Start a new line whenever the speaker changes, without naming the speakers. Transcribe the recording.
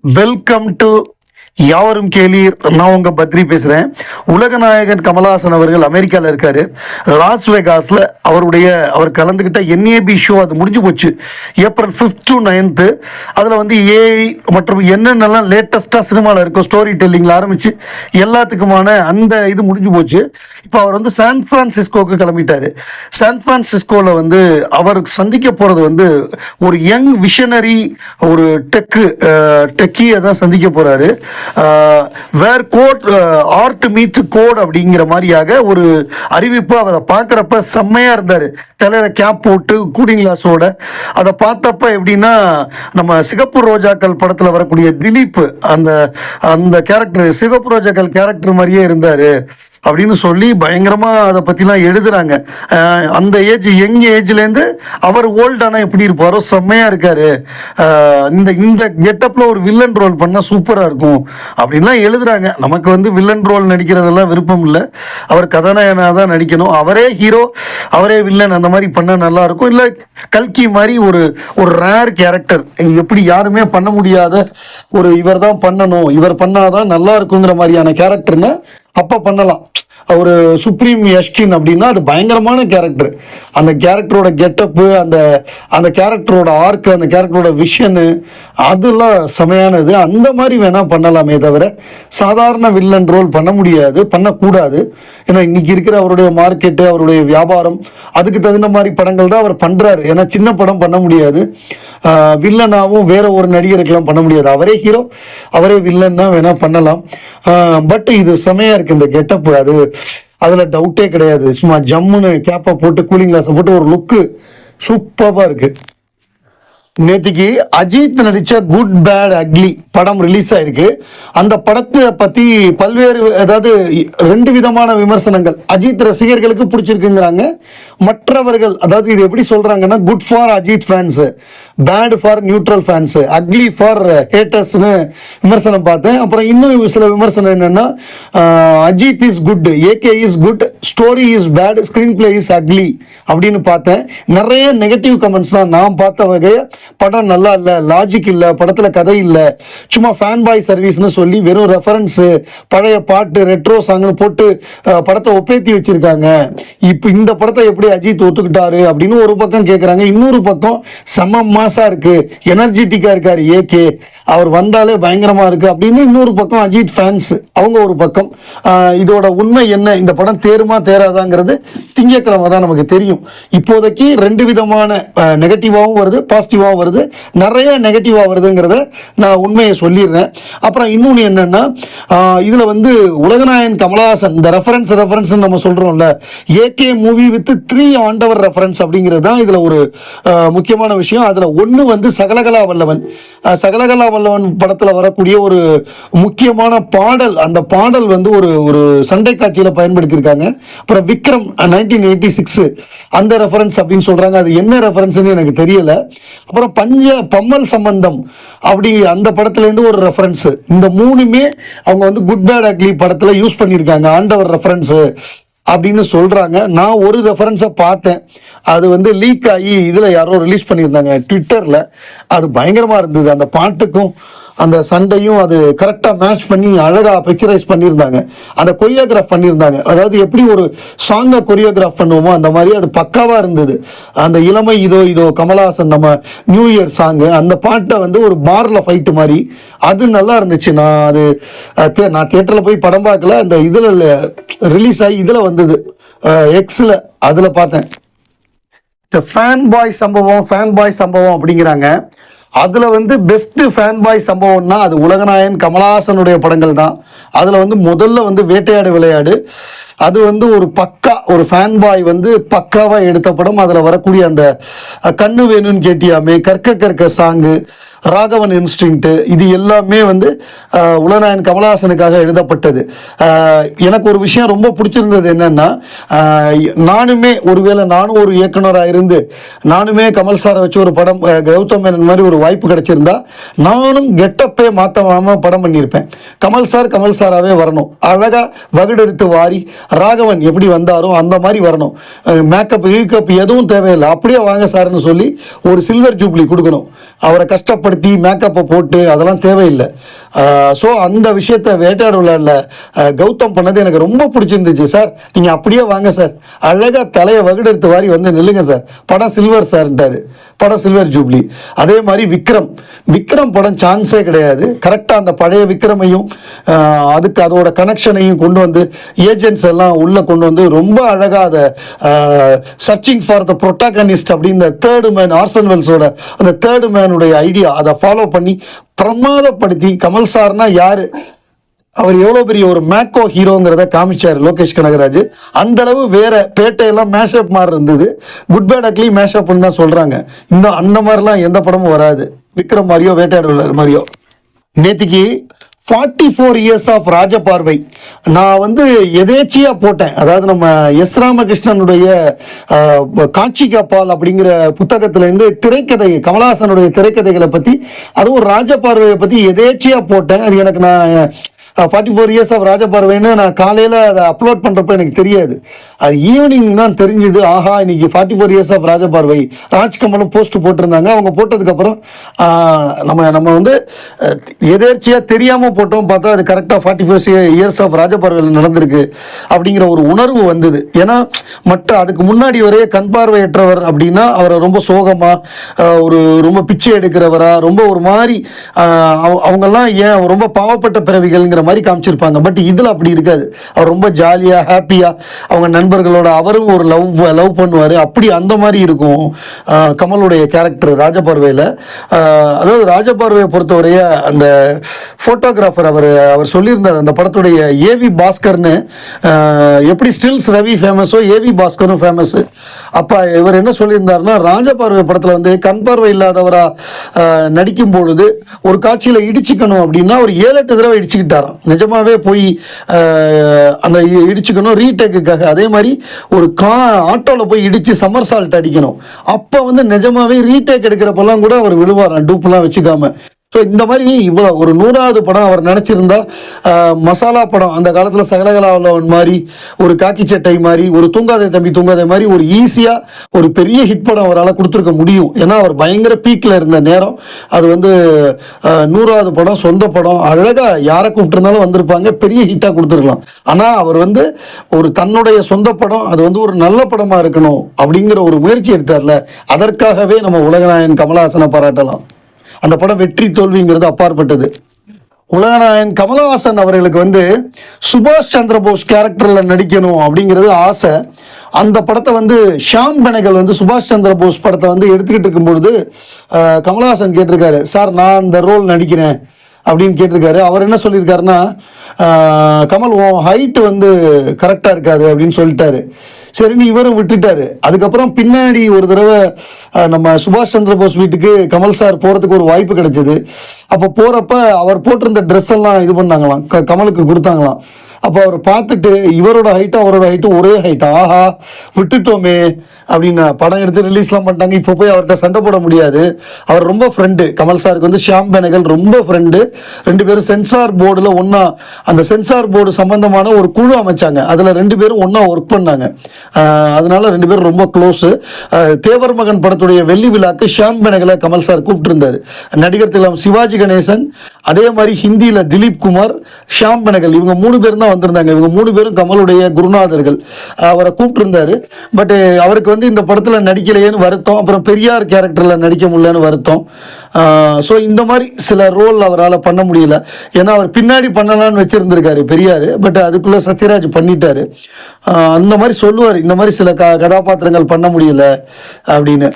Welcome to யாவரும் கேளீர். நான் உங்க பத்ரி பேசுறேன். உலகநாயகன் கமலஹாசன் அவர்கள் அமெரிக்காவில் இருக்காரு. லாஸ் வேகாஸ்ல அவர் கலந்துக்கிட்ட NAB ஷோ அது முடிஞ்சு போச்சு. April 5th to 9th. அதில் வந்து ஏஐ மற்றும் என்னென்னலாம் லேட்டஸ்ட்டாக சினிமாவில் இருக்கோ ஸ்டோரி டெல்லிங்கில் ஆரம்பிச்சு எல்லாத்துக்குமான அந்த இது முடிஞ்சு போச்சு. இப்போ அவர் வந்து சான் பிரான்சிஸ்கோவுக்கு கிளம்பிட்டாரு. சான் பிரான்சிஸ்கோவில் வந்து அவர் சந்திக்க போகிறது வந்து ஒரு யங் விஷனரி, ஒரு டெக்கியை தான் சந்திக்க போகிறாரு. வேர் கோட் ஆர்ட் மீட் கோட் அப்படிங்கிற மாதிரியாக ஒரு அறிவிப்பு. அதை பார்க்குறப்ப செம்மையாக இருந்தார். தலையில் கேப் போட்டு கூலிங் கிளாஸோட அதை பார்த்தப்ப எப்படின்னா நம்ம சிகப்பு ரோஜாக்கள் படத்தில் வரக்கூடிய திலீப் அந்த அந்த கேரக்டர், சிகப்பு ரோஜாக்கள் கேரக்டர் மாதிரியே இருந்தார் அப்படின்னு சொல்லி பயங்கரமாக அதை பற்றிலாம் எழுதுகிறாங்க. அந்த யங் ஏஜ்லேருந்து அவர் ஓல்டானா எப்படி இருப்பாரோ செம்மையாக இருக்கார். இந்த கெட்டப்பில் ஒரு வில்லன் ரோல் பண்ணால் சூப்பராக இருக்கும் அப்படின்லாம் எழுதுகிறாங்க. நமக்கு வந்து வில்லன் ரோல் நடிக்கிறதெல்லாம் விருப்பம் இல்லை. அவர் கதாநாயகனாக தான் நடிக்கணும். அவரே ஹீரோ, அவரே வில்லன், அந்த மாதிரி பண்ணால் நல்லாயிருக்கும். இல்லை கல்கி மாதிரி ஒரு ரேர் கேரக்டர், எப்படி யாருமே பண்ண முடியாத ஒரு இவர் தான் பண்ணணும், இவர் பண்ணாதான் நல்லா இருக்குங்கிற மாதிரியான கேரக்டர்னா அப்போ பண்ணலாம். ஒரு சுப்ரீம் யஷ்கின் அப்படின்னா அது பயங்கரமான கேரக்டர். அந்த கேரக்டரோட கெட்டப்பு, அந்த கேரக்டரோட ஆர்க்கு, அந்த கேரக்டரோட விஷனு அதெல்லாம் செமையானது. அந்த மாதிரி வேணால் பண்ணலாமே தவிர சாதாரண வில்லன் ரோல் பண்ண முடியாது, பண்ணக்கூடாது. ஏன்னா இன்னைக்கு இருக்கிற அவருடைய மார்க்கெட்டு, அவருடைய வியாபாரம், அதுக்கு தகுந்த மாதிரி படங்கள் தான் அவர் பண்ணுறாரு. ஏன்னா சின்ன படம் பண்ண முடியாது, வில்லனாகவும் வேற ஒரு நடிகருக்கெல்லாம் பண்ண முடியாது. அவரே ஹீரோ, அவரே வில்லன் தான் வேணால் பண்ணலாம். பட் இது செமையாக இருக்குது இந்த கெட்டப்பு. அதில் டவுட்டே கிடையாது. சும்மா ஜம்முன்னு கேப்பை போட்டு கூலிங் கிளாஸை போட்டு ஒரு லுக்கு சூப்பராக இருக்குது. நேற்றுக்கு அஜித் நடித்த குட் பேட் அக்லி படம் ரிலீஸ் ஆயிருக்கு. அந்த படத்தை பற்றி பல்வேறு, அதாவது 2 விதமான விமர்சனங்கள். அஜித் ரசிகர்களுக்கு பிடிச்சிருக்குங்கிறாங்க, மற்றவர்கள் அதாவது இது எப்படி சொல்கிறாங்கன்னா good for Ajith fans, bad for neutral fans, ugly for ஹேட்டர்ஸ்னு விமர்சனம் பார்த்தேன். அப்புறம் இன்னும் சில விமர்சனம் என்னென்னா Ajith is good, AK is good, story is bad, screen play is ugly அப்படின்னு பார்த்தேன். நிறைய நெகட்டிவ் கமெண்ட்ஸ் தான் நான் பார்த்த வகையை. படம் நல்லா இல்லை, லாஜிக் இல்லை, படத்தில் கதை இல்லை, சும்மா ஃபேன் பாய் சர்வீஸ்னு சொல்லி வெறும் ரெஃபரன்ஸு, பழைய பாட்டு, ரெட்ரோ சாங்னு போட்டு படத்தை ஒப்பேத்தி வச்சுருக்காங்க. இப்போ இந்த படத்தை எப்படி அஜித் ஒத்துக்கிட்டாரு அப்படின்னு ஒரு பக்கம் கேட்குறாங்க. இன்னொரு பக்கம் செம்ம மாசாக இருக்குது, எனர்ஜெட்டிக்காக இருக்கார் ஏகே, அவர் வந்தாலே பயங்கரமாக இருக்குது அப்படின்னு இன்னொரு பக்கம் அஜித் ஃபேன்ஸ் அவங்க ஒரு பக்கம். இதோட உண்மை என்ன, இந்த படம் தேருமா தேராதாங்கிறது திங்கட்கிழமை தான் நமக்கு தெரியும். இப்போதைக்கு 2 விதமான நெகட்டிவாகவும் வருது, பாசிட்டிவாகவும் வருது, நிறைய நெகட்டிவாக வருதுங்கிறத நான் உண்மையை சொல்லிடுறேன். அப்புறம் இன்னொன்று என்னென்னா இதில் வந்து உலகநாயகன் கமலஹாசன் இந்த ரெஃபரன்ஸ் நம்ம சொல்கிறோம்ல, ஏகே மூவி வித் 3 ஆண்டவர் ரெஃபரன்ஸ் அப்படிங்கிறது தான் இதில் ஒரு முக்கியமான விஷயம். அதில் ஒன்று வந்து சகலகலா வல்லவன் படத்தில் வரக்கூடிய ஒரு முக்கியமான பாடல். அந்த பாடல் வந்து ஒரு சண்டை காட்சியில் பயன்படுத்தியிருக்காங்க. அப்புறம் விக்ரம் 1986 அந்த ரெஃபரன்ஸ் அப்படின்னு சொல்கிறாங்க. அது என்ன ரெஃபரன்ஸ்னு எனக்கு தெரியல. அப்புறம் பம்மல் சம்பந்தம் அப்படி அந்த படத்துலேருந்து ஒரு ரெஃபரன்ஸ். இந்த 3மே அவங்க வந்து குட் பேட் அக்லி படத்தில் யூஸ் பண்ணியிருக்காங்க, ஆண்டவர் ரெஃபரன்ஸு அப்படின்னு சொல்கிறாங்க. நான் ஒரு ரெஃபரன்ஸை பார்த்தேன், அது வந்து லீக் ஆகி இதில் யாரோ ரிலீஸ் பண்ணியிருந்தாங்க ட்விட்டரில். அது பயங்கரமாக இருந்தது. அந்த பாட்டுக்கும் அந்த சண்டையும் அது கரெக்டாக மேட்ச் பண்ணி அழகாக பிக்சரைஸ் பண்ணியிருந்தாங்க. அந்த கொரியோகிராஃப் பண்ணியிருந்தாங்க. அதாவது எப்படி ஒரு சாங்கை கொரியோகிராஃப் பண்ணுவோமோ அந்த மாதிரி அது பக்காவாக இருந்தது. அந்த இளமை இதோ கமலஹாசன் நம்ம நியூ இயர் சாங்கு, அந்த பாட்டை வந்து ஒரு பாரில் ஃபைட்டு மாதிரி அது நல்லா இருந்துச்சு. நான் தியேட்டரில் போய் படம் பார்க்கல, அந்த இதில் ரிலீஸ் ஆகி இதில் வந்தது எக்ஸில், அதில் பார்த்தேன். இந்த ஃபேன் பாய் சம்பவம் அப்படிங்கிறாங்க. அதில் வந்து பெஸ்ட்டு ஃபேன் பாய் சம்பவம்னா அது உலகநாயகன் கமலஹாசனுடைய படங்கள் தான். அதில் வந்து முதல்ல வந்து வேட்டையாடு விளையாடு, அது வந்து ஒரு ஃபேன் பாய் வந்து பக்காவாக எடுத்த படம். அதில் வரக்கூடிய அந்த கண்ணு வேணும்னு கேட்டியாமே, கற்க சாங்கு, ராகவன் இன்ஸ்டிங்க்ட், இது எல்லாமே வந்து உலகநாயகன் கமலஹாசனுக்காக எழுதப்பட்டது. எனக்கு ஒரு விஷயம் ரொம்ப பிடிச்சிருந்தது என்னன்னா, நானும் ஒரு இயக்குனராக இருந்து நானுமே கமல் சாரை வச்சு ஒரு படம், கௌதம் மேனன் மாதிரி ஒரு வாய்ப்பு கிடைச்சிருந்தா நானும் கெட்டப்பே மாற்றாமல் படம் பண்ணியிருப்பேன். கமல் சாராகவே வரணும், அழகாக வகுடெடுத்து வாரி ராகவன் எப்படி வந்தாரோ அந்த மாதிரி வரணும். மேக்கப் எதுவும் தேவையில்லை, அப்படியே வாங்க சார்னு சொல்லி ஒரு சில்வர் ஜூப்ளி கொடுக்கணும். அவரை கஷ்டப்பட்டு படபடப்படுத்தி மேக்கப்பை போட்டு அதெல்லாம் தேவையில்லை. ஸோ அந்த விஷயத்தை வேட்டையாடு விளையாடல கௌதம் பண்ணது எனக்கு ரொம்ப பிடிச்சிருந்துச்சு. சார் நீங்கள் அப்படியே வாங்க சார், அழகாக தலையை வகுடெடுத்து வாரி வந்து நில்லுங்க சார், படம் சில்வர் சார்ன்ட்டாரு, படம் சில்வர் ஜூப்ளி. அதே மாதிரி விக்ரம் படம் சான்ஸே கிடையாது. கரெக்டாக அந்த பழைய விக்ரமையும் அதுக்கு அதோட கனெக்ஷனையும் கொண்டு வந்து ஏஜென்ட்ஸ் எல்லாம் உள்ளே கொண்டு வந்து ரொம்ப அழகாக அதை சர்ச்சிங் ஃபார் த ப்ரொட்டாகனிஸ்ட் அப்படின்னு தேர்டு மேன் ஆர்சன் வெல்ஸோட அந்த தேர்டு மேனுடைய ஐடியா அதை ஃபாலோ பண்ணி பிரமாதப்படுத்தி கமல் சார்னா யாரு, அவர் எவ்வளோ பெரிய ஒரு மேக்கோ ஹீரோங்கிறத காமிச்சார் லோகேஷ் கனகராஜ். அந்த அளவு வேற பேட்டையெல்லாம் மேஷப் மாதிரி இருந்தது. குட் பேட் அக்லி மேஷப்னு தான் சொல்றாங்க. இன்னும் அந்த மாதிரிலாம் எந்த படமும் வராது, விக்ரம் மாதிரியோ வேட்டையாடு மாதிரியோ. நேத்திக்கு 44 இயர்ஸ் ஆஃப் ராஜபார்வை நான் வந்து எதேச்சியா போட்டேன். அதாவது நம்ம எஸ் ராமகிருஷ்ணனுடைய காட்சி காப்பால் அப்படிங்கிற புத்தகத்திலேருந்து திரைக்கதை, கமலஹாசனுடைய திரைக்கதைகளை பற்றி, அதுவும் ராஜபார்வையை பற்றி எதேச்சியா போட்டேன். அது எனக்கு நான் 44 இயர்ஸ் ஆஃப் ராஜபார்வைன்னு நான் காலையில் அதை அப்லோட் பண்ணுறப்ப எனக்கு தெரியாது. அது ஈவினிங் தான் தெரிஞ்சுது. ஆஹா, இன்னைக்கு 44 இயர்ஸ் ஆஃப் ராஜபார்வை ராஜ்கமலும் போஸ்ட் போட்டிருந்தாங்க. அவங்க போட்டதுக்கப்புறம் நம்ம வந்து எதேர்ச்சியாக தெரியாமல் போட்டோம், பார்த்தா அது கரெக்டாக 44 இயர்ஸ் ஆஃப் ராஜபார்வையில் நடந்திருக்கு அப்படிங்கிற ஒரு உணர்வு வந்தது. ஏன்னா மற்ற அதுக்கு முன்னாடி வரைய கண் பார்வையற்றவர் அப்படின்னா அவரை ரொம்ப சோகமாக ஒரு ரொம்ப பிச்சை எடுக்கிறவரா, ரொம்ப ஒரு மாதிரி அவங்கெல்லாம் ஏன் ரொம்ப பாவப்பட்ட பிறவிகள்ங்கிற மாதிரி காமிச்சிருப்பாங்க. பட் இதில் அப்படி இருக்காது. அவர் ரொம்ப ஜாலியாக ஹாப்பியாக அவங்க நண்பர்களோட அவரும் ஒரு லவ் பண்ணுவார். அப்படி அந்த மாதிரி இருக்கும் கமலுடைய கேரக்டர் ராஜபார்வையில். அதாவது ராஜபார்வையை பொறுத்தவரைய அந்த ஃபோட்டோகிராஃபர் அவர் சொல்லியிருந்தார் அந்த படத்துடைய ஏவி பாஸ்கர்னு, எப்படி ஸ்டில்ஸ் ரவி ஃபேமஸோ ஏவி பாஸ்கரும் ஃபேமஸ். அப்போ இவர் என்ன சொல்லியிருந்தாருன்னா, ராஜபார்வை படத்தில் வந்து கண் பார்வை இல்லாதவராக நடிக்கும் பொழுது ஒரு காட்சியில் இடிச்சுக்கணும் அப்படின்னா ஒரு 7-8 தடவை இடிச்சுக்கிட்டாராம். நிஜமாவே போய் அந்த இடிச்சுக்கணும் ரீடேக்குக்காக. அதே மாதிரி ஒரு ஆட்டோவில் போய் இடித்து சம்மர் சால்ட் அடிக்கணும். அப்போ வந்து நிஜமாவே ரீடேக் எடுக்கிறப்பெல்லாம் கூட அவர் விழுவாராம், டூப்லாம் வச்சுக்காம. ஸோ இந்த மாதிரி இவ்வளோ ஒரு 100வது படம் அவர் நினச்சிருந்தா மசாலா படம் அந்த காலத்தில் சகலகலாவலவன் மாதிரி, ஒரு காக்கி சட்டை மாதிரி, ஒரு தூங்காதே தம்பி தூங்காதே மாதிரி ஒரு ஈஸியாக ஒரு பெரிய ஹிட் படம் அவரால் கொடுத்துருக்க முடியும். ஏன்னா அவர் பயங்கர பீக்கில் இருந்த நேரம் அது வந்து 100வது படம், சொந்த படம், அழகாக யாரை கூப்பிட்டுருந்தாலும் வந்திருப்பாங்க, பெரிய ஹிட்டாக கொடுத்துருக்கலாம். ஆனால் அவர் வந்து ஒரு தன்னுடைய சொந்த படம் அது வந்து ஒரு நல்ல படமாக இருக்கணும் அப்படிங்கிற ஒரு முயற்சி எடுத்தார்ல, அதற்காகவே நம்ம உலகநாயகன் கமலஹாசனை பாராட்டலாம். அந்த படம் வெற்றி தோல்விங்கிறது அப்பாற்பட்டது. உலகநாயகன் கமலஹாசன் அவர்களுக்கு வந்து சுபாஷ் சந்திரபோஸ் கேரக்டரில் நடிக்கணும் அப்படிங்கிறது ஆசை. அந்த படத்தை வந்து ஷாம் பெனகல் வந்து சுபாஷ் சந்திரபோஸ் படத்தை வந்து எடுத்துக்கிட்டு இருக்கும்பொழுது கமலஹாசன் கேட்டிருக்காரு, சார் நான் அந்த ரோல் நடிக்கிறேன் அப்படின்னு கேட்டிருக்காரு. அவர் என்ன சொல்லியிருக்காருன்னா, கமல் உன் ஹைட்டு வந்து கரெக்டாக இருக்காது அப்படின்னு சொல்லிட்டாரு. சரின்னு இவரும் விட்டுட்டாரு. அதுக்கப்புறம் பின்னாடி ஒரு தடவை நம்ம சுபாஷ் சந்திரபோஸ் வீட்டுக்கு கமல் சார் போகிறதுக்கு ஒரு வாய்ப்பு கிடைச்சிது. அப்போ போகிறப்ப அவர் போட்டிருந்த ட்ரெஸ் எல்லாம் இது பண்ணாங்களாம், கமலுக்கு கொடுத்தாங்களாம். அப்போ அவர் பார்த்துட்டு இவரோட ஹைட்டும் அவரோட ஹைட்டும் ஒரே ஹைட்டா, ஆஹா விட்டுட்டோமே அப்படின்னு படம் எடுத்து ரிலீஸ்லாம் பண்ணிட்டாங்க. இப்போ போய் அவர்கிட்ட சண்டை போட முடியாது. அவர் ரொம்ப ஃப்ரெண்டு, கமல் சாருக்கு வந்து ஷியாம் பெனகல் ரொம்ப ஃப்ரெண்டு. 2 பேரும் சென்சார் போர்டில் ஒன்றா, அந்த சென்சார் போர்டு சம்பந்தமான ஒரு குழு அமைச்சாங்க. அதில் 2 பேரும் ஒன்றா ஒர்க் பண்ணாங்க. அதனால 2 பேரும் ரொம்ப க்ளோஸு. தேவர் மகன் படத்துடைய வெள்ளி விழாக்கு ஷியாம் பெனகலை கமல் சார் கூப்பிட்டுருந்தார். நடிகர் திலம் சிவாஜி கணேசன், அதே மாதிரி ஹிந்தியில் திலீப் குமார், ஷியாம் பெனகல், இவங்க 3 பேரும் தான் வந்திருந்தாங்க. இவங்க 3 பேரும் கமலுடைய குருநாதர்கள். அவரை கூப்பிட்டுருந்தாரு. பட் அவருக்கு வந்து இந்த படத்தில் நடிக்கலையேன்னு வருத்தம், அப்புறம் பெரியார் கேரக்டரில் நடிக்க முடியலன்னு வருத்தம். ஸோ இந்த மாதிரி சில ரோல் அவரால் பண்ண முடியல. ஏன்னா அவர் பின்னாடி பண்ணலான்னு வச்சுருந்துருக்காரு பெரியார், பட் அதுக்குள்ளே சத்யராஜ் பண்ணிட்டாரு. அந்த மாதிரி சொல்லுவார், இந்த மாதிரி சில கதாபாத்திரங்கள் பண்ண முடியல அப்படின்னு.